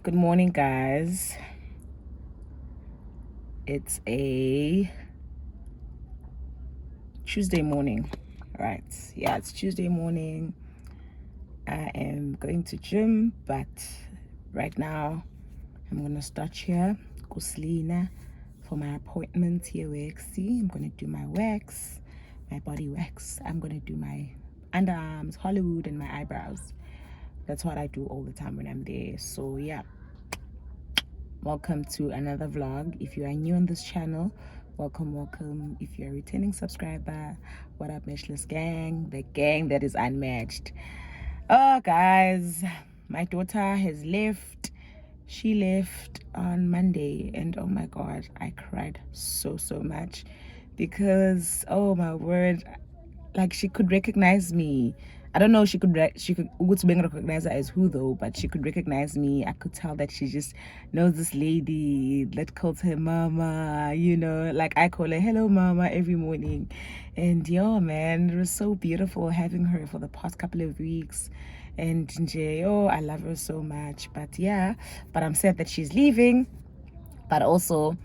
Good morning, guys. It's a Tuesday morning, right? Yeah, it's Tuesday morning. I am going to gym, but right now I'm gonna start here, Kuslina, for my appointment here waxy. I'm gonna do my wax, my body wax. I'm gonna do my underarms, Hollywood, and my eyebrows. That's what I do all the time when I'm there. So yeah, welcome to another vlog. If you are new on this channel, welcome. If you're a returning subscriber, what up, Meshless gang, the gang that is unmatched. Oh guys, my daughter has left. She left on Monday, and oh my god, I cried so much because, oh my word, like, she could recognize me. I don't know, she could recognize her as who though, but she could recognize me. I could tell that she just knows this lady that calls her mama, like I call her hello mama every morning. And yo man, it was so beautiful having her for the past couple of weeks. And I love her so much. But yeah, but I'm sad that she's leaving, but also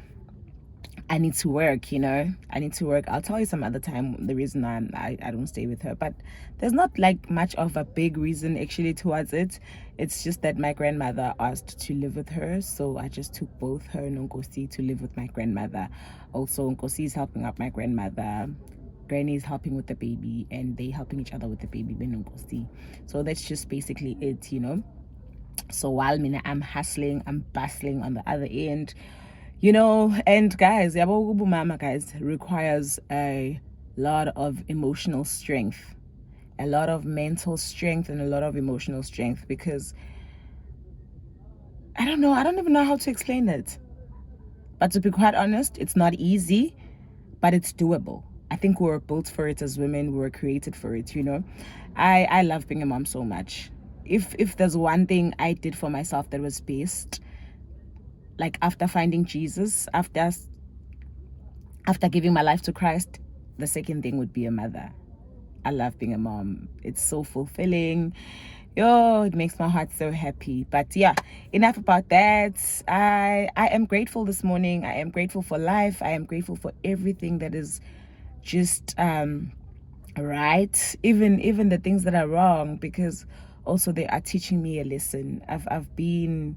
I need to work, I need to work. I'll tell you some other time the reason I don't stay with her, but there's not like much of a big reason actually towards it. It's just that my grandmother asked to live with her, so I just took both her and Nkosi to live with my grandmother. Also, Nkosi is helping out my grandmother, Granny is helping with the baby, and they helping each other with the baby, Nkosi. So that's just basically it, So while I'm hustling, I'm bustling on the other end, and guys, yabo mama, guys, requires a lot of emotional strength, a lot of mental strength, and a lot of emotional strength, because I don't even know how to explain it. But to be quite honest, it's not easy, but it's doable. I think we were built for it as women. We were created for it, I love being a mom so much. If there's one thing I did for myself that was best, like after finding Jesus, after giving my life to Christ, the second thing would be a mother. I love being a mom. It's so fulfilling. It makes my heart so happy. But yeah, enough about that. I am grateful this morning. I am grateful for life. I am grateful for everything that is just right, even the things that are wrong, because also they are teaching me a lesson. I've been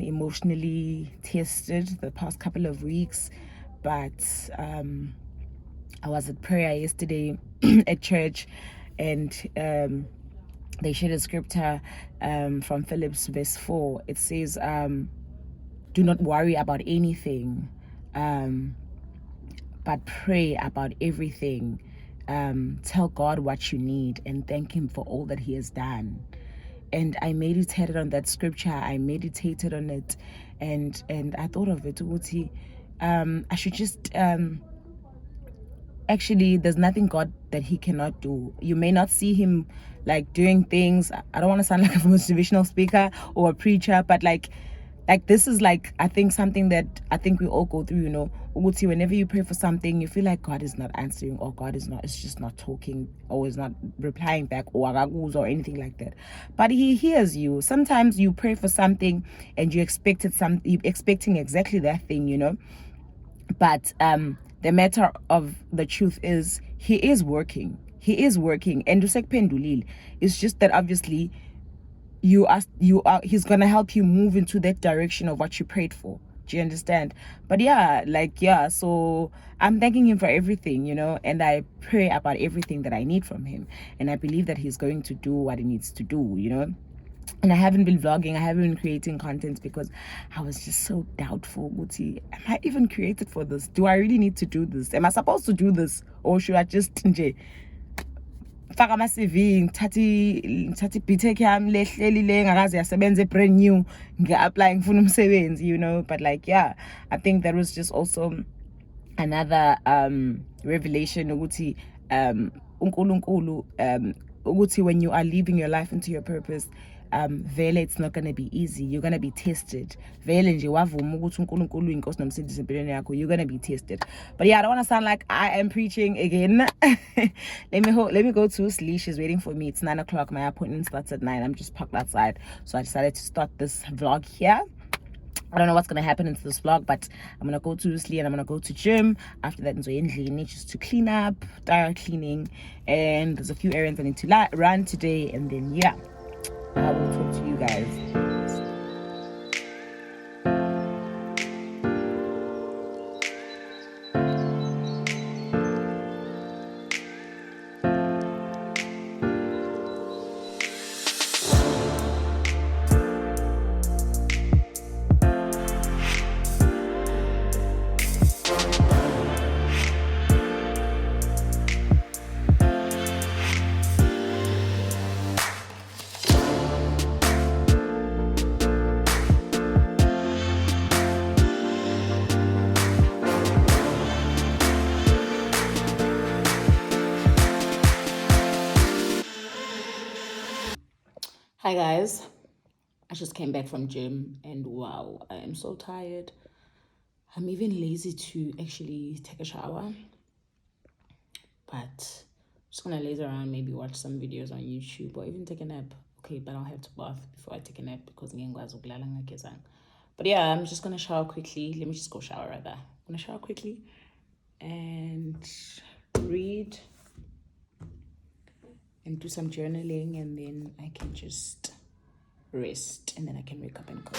emotionally tested the past couple of weeks, but I was at prayer yesterday at church, and they shared a scripture from Philippians verse 4. It says, do not worry about anything, but pray about everything. Tell God what you need and thank him for all that he has done. And I meditated on that scripture. I meditated on it, and I thought of it. I should just actually, there's nothing God that he cannot do. You may not see him like doing things. I don't want to sound like a motivational speaker or a preacher, but like this is like, I think, something that I think we all go through, Uguti, whenever you pray for something, you feel like God is not answering, or God is just not talking, or is not replying back, or agaguz or anything like that. But he hears you. Sometimes you pray for something and you're expecting exactly that thing, but the matter of the truth is he is working, and it's just that obviously he's gonna help you move into that direction of what you prayed for. Do you understand? But yeah, so I'm thanking him for everything, and I pray about everything that I need from him, and I believe that he's going to do what he needs to do, and I haven't been vlogging, I haven't been creating content, because I was just so doubtful. Am I even created for this? Do I really need to do this? Am I supposed to do this, or should I just faka ama-CV, ngithatha i-BTech yami lehleli le ngakaze yasebenza brand new, ngi-apply ngifuna umsebenzi, but like, yeah, I think that was just also another revelation ukuthi uNkulunkulu ukuthi when you are living your life into your purpose, vele it's not going to be easy. You're going to be tested. Vele nje wavuma ukuthi uNkulunkulu uyinkosi nomsindisi empilweni yakho. You're going to be tested. But yeah, I don't want to sound like I am preaching again. Let me go to sleep. She's waiting for me. It's 9 o'clock. My appointment starts at 9. I'm just parked outside, so I decided to start this vlog here. I don't know what's going to happen into this vlog, but I'm going to go to sleep and I'm going to go to gym. After that, just to clean up, tire cleaning, and there's a few errands I need to run today. And then, yeah, I will talk to you guys. Hi guys, I just came back from gym and wow, I am so tired. I'm even lazy to actually take a shower, but I'm just gonna laze around, maybe watch some videos on YouTube or even take a nap. Okay, but I'll have to bath before I take a nap because but yeah, I'm just gonna shower quickly. Let me just go shower rather. I'm gonna shower quickly and read and do some journaling, and then I can just rest, and then I can wake up and go.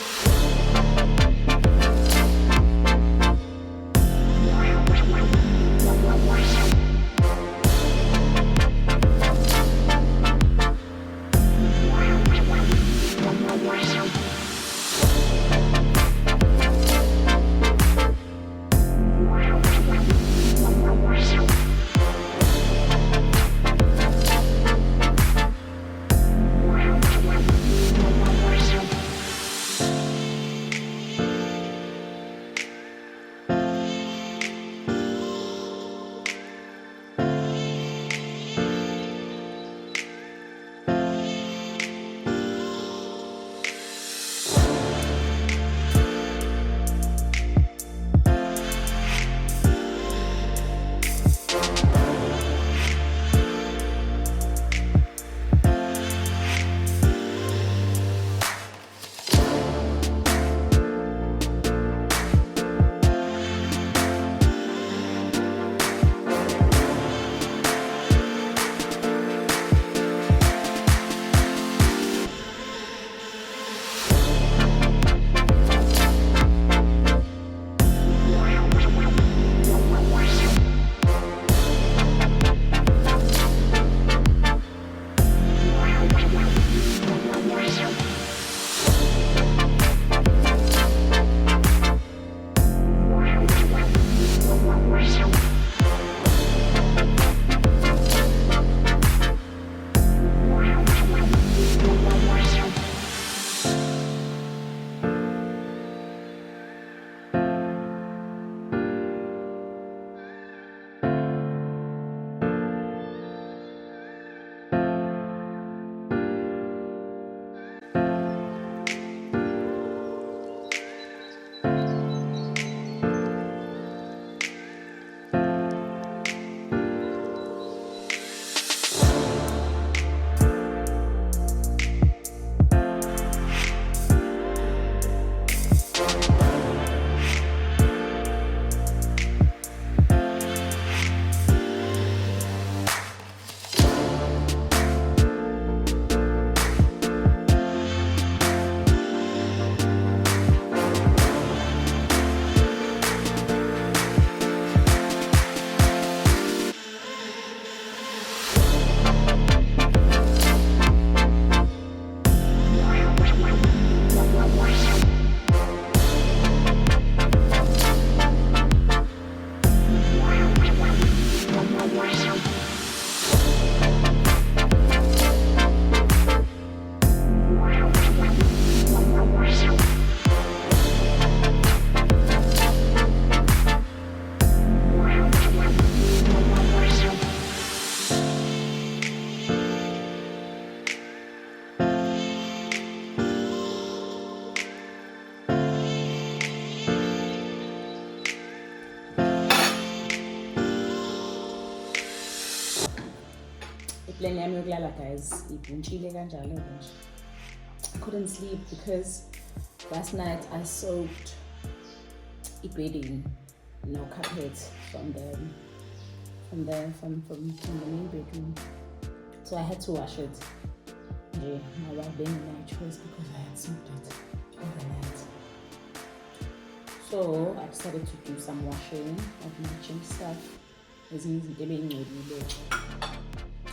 Plan yami yokulala guys ibhuntshile kanjalo nje. I couldn't sleep because last night I soaked bedding, no carpet from the main bedroom, so I had to wash it. Yeah, my wife being my choice because I had soaked it overnight. So I decided to do some washing of my gym stuff.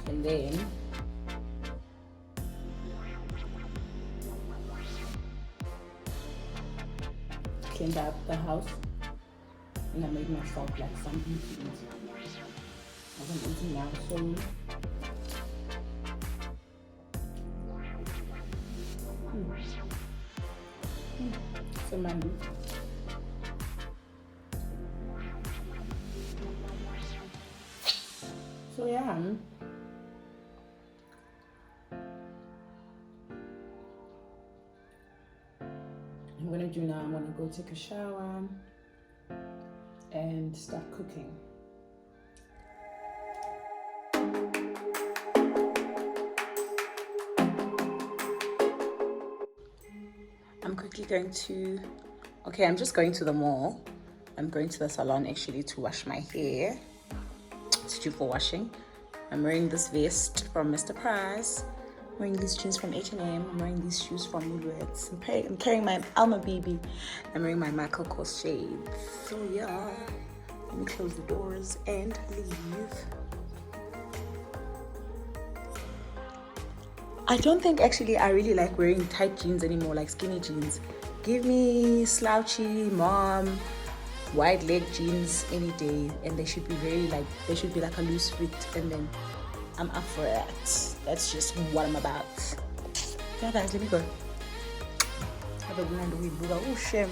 And then cleaned up the house and I made myself like something to eat. I wasn't eating now, so so mango. So yeah. I'm gonna do now, I'm gonna go take a shower and start cooking. I'm quickly going to, I'm just going to the mall. I'm going to the salon actually to wash my hair. It's due for washing. I'm wearing this vest from Mr. Price. I'm wearing these jeans from H&M. I'm wearing these shoes from Woolworths. I'm carrying my Alma BB. I'm wearing my Michael Kors shades. So yeah, let me close the doors and leave. I don't think actually I really like wearing tight jeans anymore, like skinny jeans. Give me slouchy mom wide leg jeans any day, and they should be like a loose fit, and then I'm up for it. That's just what I'm about. Yeah guys, let me go. Have a good week. Oh shame.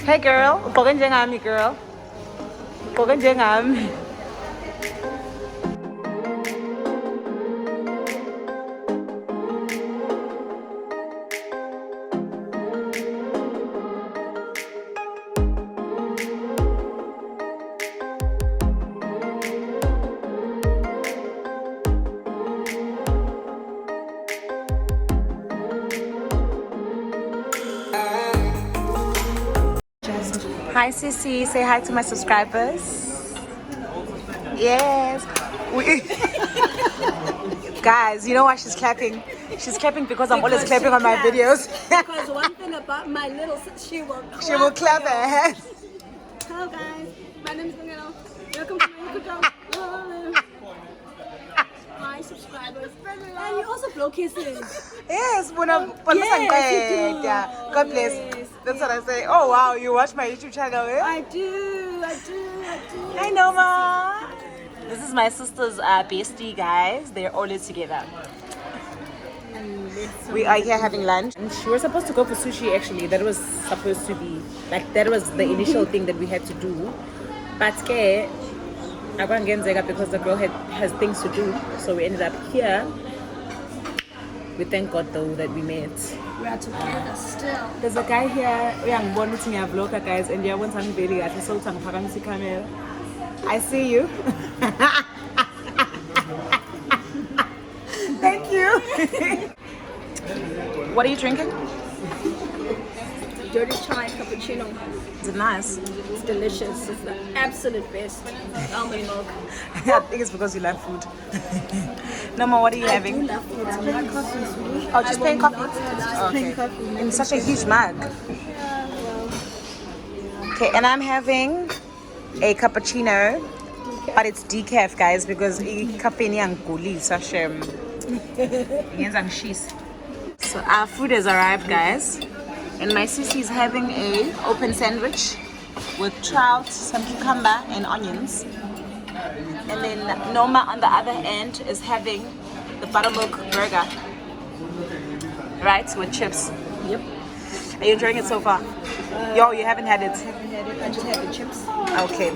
Hey girl, ugqoke njengami girl. Ugqoke njengami. Hi Sissy, say hi to my subscribers. Yes. Guys, you know why she's clapping? She's clapping because I'm always clapping on my videos. Because one thing about my little sis, she will clap her hands. Hello guys, my name is Daniela. Welcome to my YouTube channel. Hi subscribers. And you also blow kisses. Yes, God bless. Yes. That's what I say. Oh wow, you watch my YouTube channel, eh? I do. Hi Noma. This is my sister's bestie, guys. They're always together. We are here having lunch. And we were supposed to go for sushi actually. That was supposed to be, like, that was the initial thing that we had to do. But I can't get Zega because the girl has things to do. So we ended up here. We thank God though that we met. We are together still. There's a guy here, young born meeting a vlogger guys, and you want something very at the Sultan Paramisi camera. I see you. Thank you. What are you drinking? Dirty chai cappuccino. Is it nice? It's delicious. It's the absolute best. Almond milk. I think it's because you love food. Noma, what are you having? I do love food. I'm not coffee, sweetie. Oh, just plain coffee? Plain coffee. In such a huge mug. Yeah, well. Okay, and I'm having a cappuccino, but it's decaf, guys, because so our food has arrived, guys, and my sissy is having a open sandwich with trout, some cucumber and onions, and then Noma on the other end is having the buttermilk burger, right, with chips. Yep. Are you enjoying it so far? Yo, you haven't had it. I haven't had it. I just had the chips. Okay.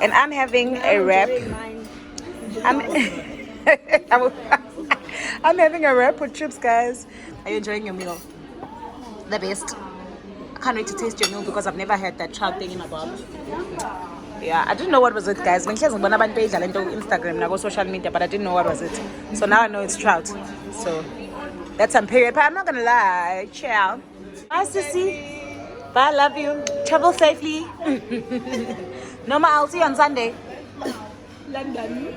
And I'm having a wrap. I'm I'm having a wrap with chips, guys. Are you enjoying your meal? The best. I can't wait to taste your meal because I've never had that trout thing in my mouth. Yeah, I didn't know what was it, guys. When on Instagram, I go social media, but I didn't know what was it. So now I know it's trout. So that's some period. But I'm not gonna lie. Ciao. Bye, sissy. Bye, love you. Travel safely. No more. I'll see you on Sunday. London.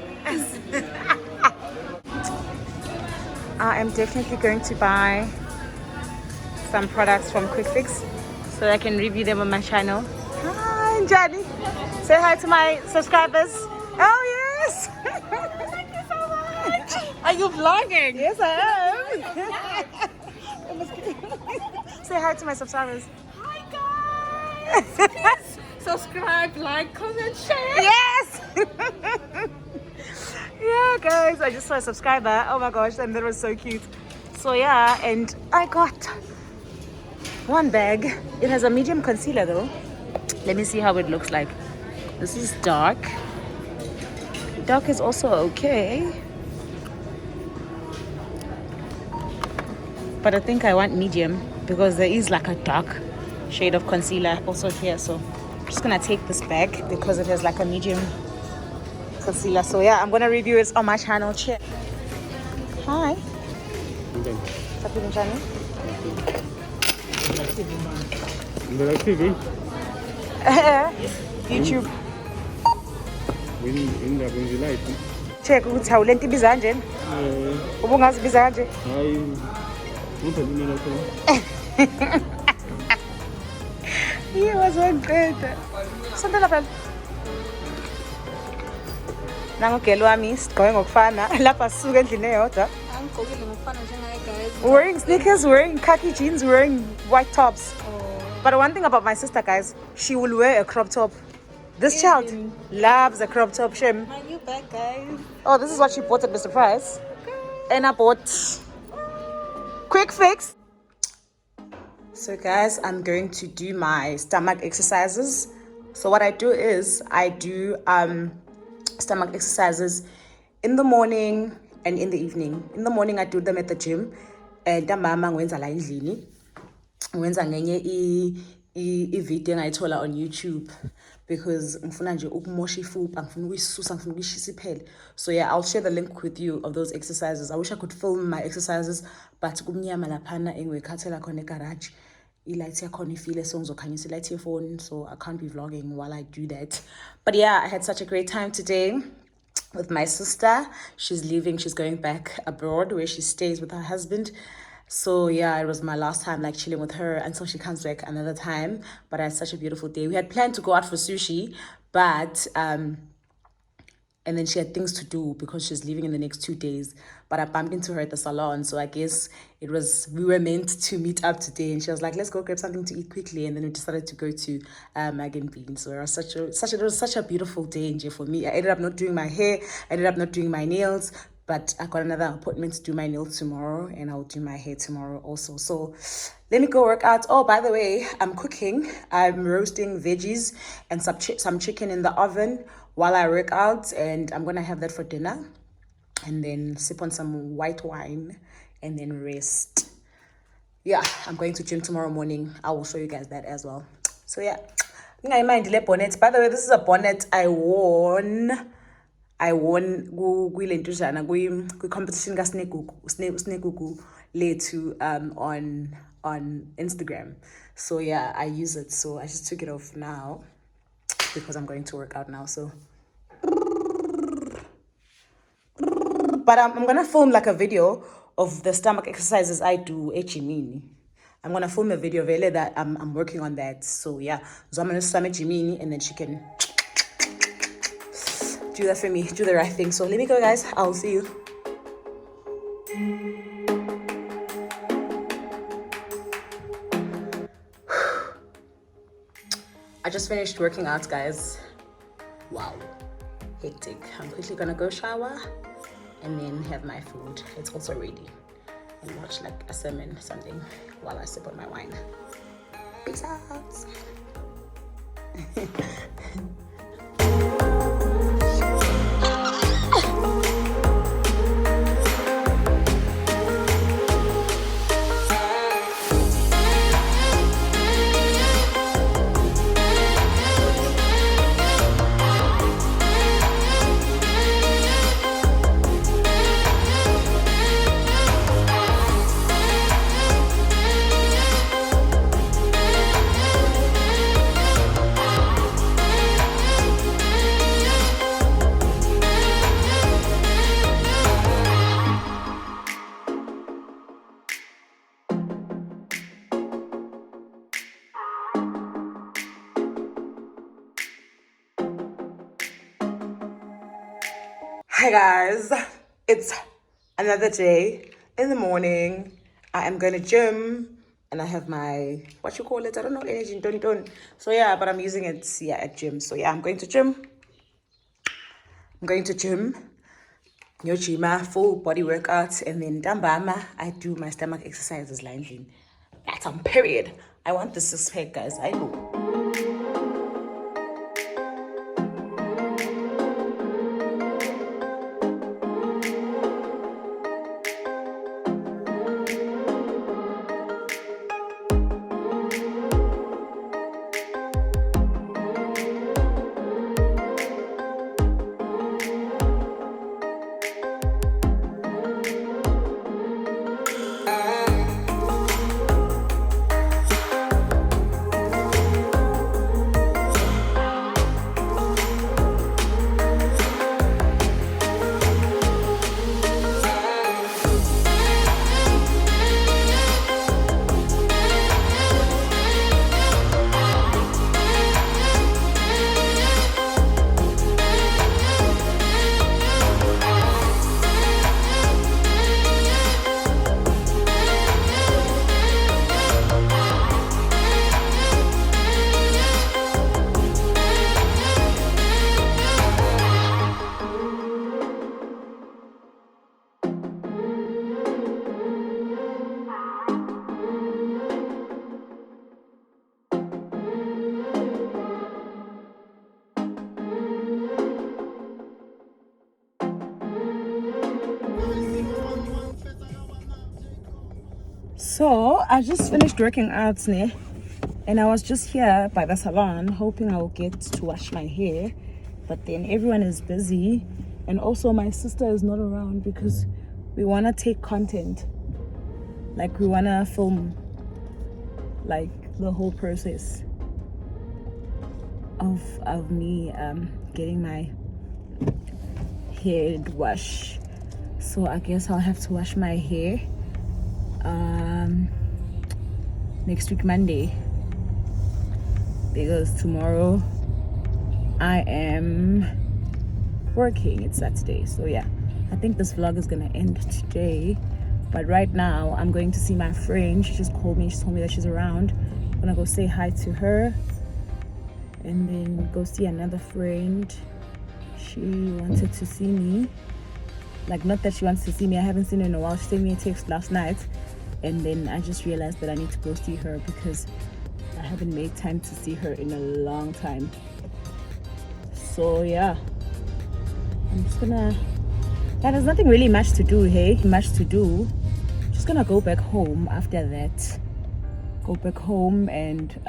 I am definitely going to buy some products from Quick Fix so that I can review them on my channel. Hi, Johnny. Say hi to my subscribers. Oh, yes. Thank you so much. Are you vlogging? Yes, I am. Say hi to my subscribers. Hi guys. Please subscribe, like, comment, share. Yes. Yeah, guys, I just saw a subscriber. Oh my gosh, and that was so cute. So yeah, and I got one bag. It has a medium concealer though. Let me see how it looks like. This is dark. Dark is also okay. But I think I want medium because there is like a dark shade of concealer also here. So I'm just gonna take this bag because it has like a medium concealer. So yeah, I'm gonna review it on my channel. Check. Hi. YouTube. Check ukuthi awulento ibiza kanje. Ubungazibiza kanje. Hayi. He was one great. Sandala phela. Nangogelo wami sigqoke ngokufana lapha sisuka endlini eyodwa. Angigqokile ngokufana njengaye guys. Wearing sneakers, wearing khaki jeans, wearing white tops. But one thing about my sister, guys, she will wear a crop top. This child loves a crop top. Shame. My new bag, guys. Oh, this is what she bought at Mr. Price. And I bought Quick Fix. So guys, I'm going to do my stomach exercises. So what I do is I do stomach exercises in the morning and in the evening. In the morning I do them at the gym. And mama ngwenza la endlini. Ngwenza ngenye i-video engayithola on YouTube because ngifuna nje ukumosha ifuba, ngifuna ukuyisusa, ngifuna ukuyishisa iphele. So yeah, I'll share the link with you of those exercises. I wish I could film my exercises, but kumnyama laphana engikhathela khona egarage. I-light yakhona ifile so ngizokhanyisa i-light yephone, so I can't be vlogging while I do that. But yeah, I had such a great time today with my sister. She's leaving, she's going back abroad where she stays with her husband. So yeah, it was my last time like chilling with her until she comes back another time. But I had such a beautiful day. We had planned to go out for sushi, but and then she had things to do because she's leaving in the next 2 days. But I bumped into her at the salon, so I guess we were meant to meet up today. And she was like, "Let's go grab something to eat quickly." And then we decided to go to Mag and Bean. So it was such a beautiful day for me. I ended up not doing my hair. I ended up not doing my nails. But I got another appointment to do my nails tomorrow, and I'll do my hair tomorrow also. So let me go work out. Oh, by the way, I'm cooking. I'm roasting veggies and some chicken in the oven while I work out, and I'm gonna have that for dinner, and then sip on some white wine, and then rest. Yeah, I'm going to gym tomorrow morning. I will show you guys that as well. So yeah, I mind the bonnet. By the way, this is a bonnet I won kwi-lentujana kwi-competition ka-Snekuku lethu on Instagram. So yeah, I use it. So I just took it off now because I'm going to work out now. So but I'm gonna film like a video of the stomach exercises I do at Jimini. I'm gonna film a video vele that I'm working on that. So yeah, so I'm gonna summit Jimini and then she can do that for me, do the right thing. So let me go, guys. I'll see you. I just finished working out, guys. Wow, hectic. I'm quickly gonna go shower and then have my food. It's also ready. And watch like a sermon, something, while I sip on my wine. Peace out. Hi guys, it's another day in the morning. I am going to gym and I have my, what you call it, I don't know, energy, don't. So yeah, but I'm using it, yeah, at gym. So yeah, I'm going to gym. Yo gym, full body workout, and then dambama, I do my stomach exercises lying. That's on period. I want the 6-pack, guys, I know. So I just finished working out, and I was just here by the salon hoping I'll get to wash my hair, but then everyone is busy, and also my sister is not around because we want to take content, like we want to film like the whole process of me getting my hair washed. So I guess I'll have to wash my hair next week Monday, because tomorrow I am working. It's Saturday, so yeah, I think this vlog is gonna end today, but right now I'm going to see my friend. She just called me, she told me that she's around. I'm gonna go say hi to her and then go see another friend. She wanted to see me, like, not that she wants to see me, I haven't seen her in a while. She sent me a text last night, and then I just realized that I need to go see her because I haven't made time to see her in a long time. So yeah, I'm just gonna, yeah, there's nothing really much to do, just gonna go back home after that. Go back home and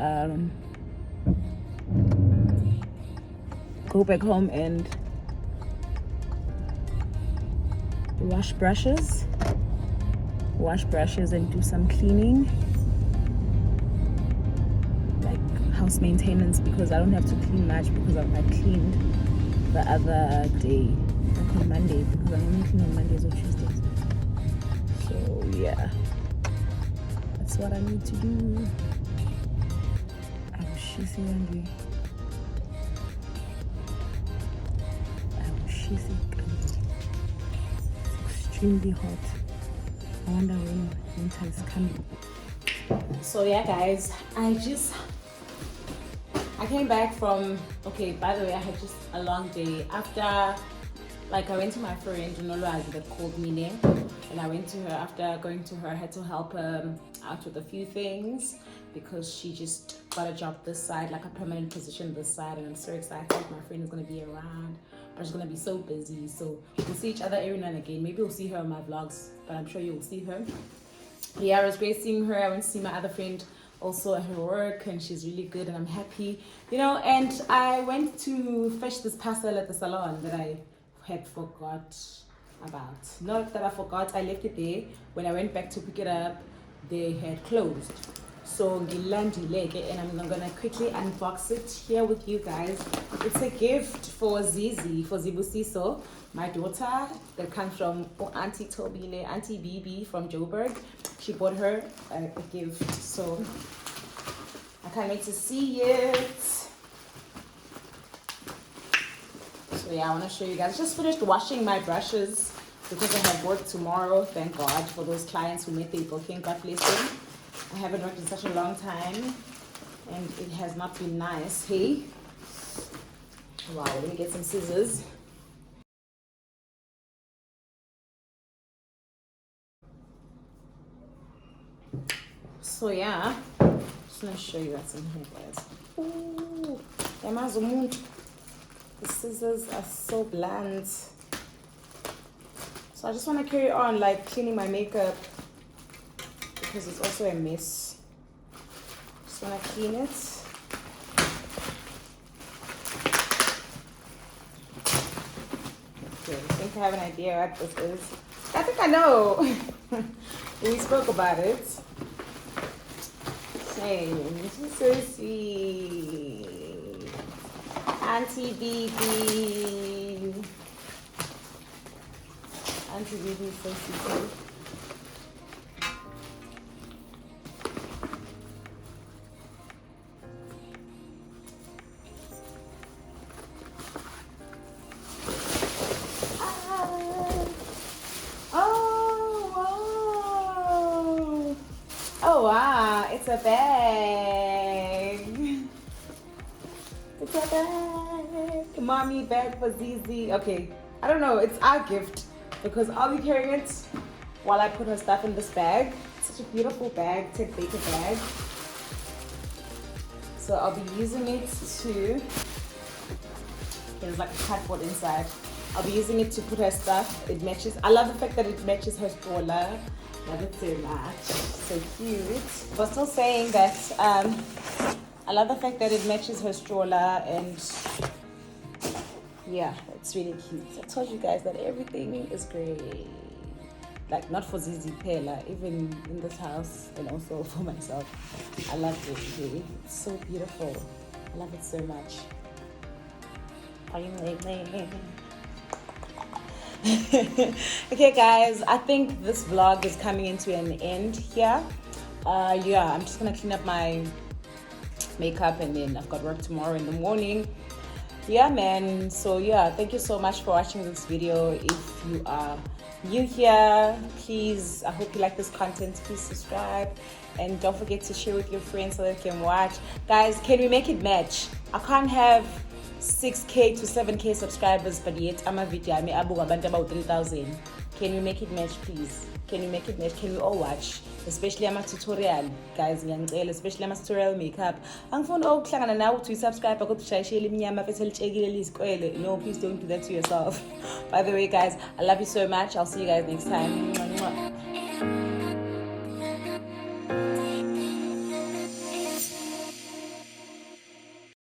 wash brushes and do some cleaning, like house maintenance, because I don't have to clean much because I cleaned the other day, like on Monday, because I only clean on Mondays or Tuesdays. So yeah, that's what I need to do. She's hungry. She's extremely hot. I wonder when winter is coming. So yeah guys, I came back from, okay, by the way, I had just a long day. After Like I went to my friend Unolwazi that called me name, and I went to her. After going to her, I had to help her out with a few things because she just got a job this side, like a permanent position this side, and I'm so excited. My friend is gonna be around, but she's gonna be so busy. So we'll see each other every now and again. Maybe we'll see her on my vlogs, but I'm sure you'll see her. Yeah, it was great seeing her. I went to see my other friend also at her work, and she's really good, and I'm happy, you know. And I went to fetch this parcel at the salon that I had forgot about. Not that I forgot, I left it there. When I went back to pick it up, they had closed. So and I'm gonna quickly unbox it here with you guys. It's a gift for Zizi, for Zibusiso, my daughter, that comes from Auntie Tobile, Auntie Bibi from Joburg. She bought her a gift, so I can't wait to see it. So yeah, I want to show you guys. Just finished washing my brushes because I have work tomorrow. Thank God for those clients who made their booking. God bless them. I haven't worked in such a long time, and it has not been nice. Hey, wow. Let me get some scissors. So yeah, just gonna show you what's in here, guys. Ooh, the scissors are so blunt. So I just want to carry on like cleaning my makeup because it's also a mess. Just want to clean it. Okay, I think I have an idea what this is. I think I know. We spoke about it. Hey, this is so sweet. Auntie Bibi. Auntie Bibi is so sweet. Oh wow, it's a bag. It's a bag. Mommy bag for Zizi. Okay, I don't know, it's our gift because I'll be carrying it while I put her stuff in this bag. It's such a beautiful bag, Ted Baker bag. So I'll be using it to, there's like a cardboard inside. I'll be using it to put her stuff. It matches. I love the fact that it matches her stroller. Love it so much. So cute. But still saying that I love the fact that it matches her stroller, and yeah, it's really cute. I told you guys that everything is great. Like not for Zizi Pela, even in this house and also for myself. I love it. Okay? It's so beautiful. I love it so much. Okay guys, I think this vlog is coming into an end here. Yeah, I'm just gonna clean up my makeup and then I've got work tomorrow in the morning. Yeah man, so yeah, thank you so much for watching this video. If you are new here, please, I hope you like this content. Please subscribe and don't forget to share with your friends so they can watch. Guys, can we make it match? I can't have 6k to 7k subscribers, but yet I'm a video about 3,000. Can we make it match, please? Can we make it match? Can we all watch? Especially my tutorial, guys, especially my tutorial makeup. No, please don't do that to yourself. By the way, guys, I love you so much. I'll see you guys next time.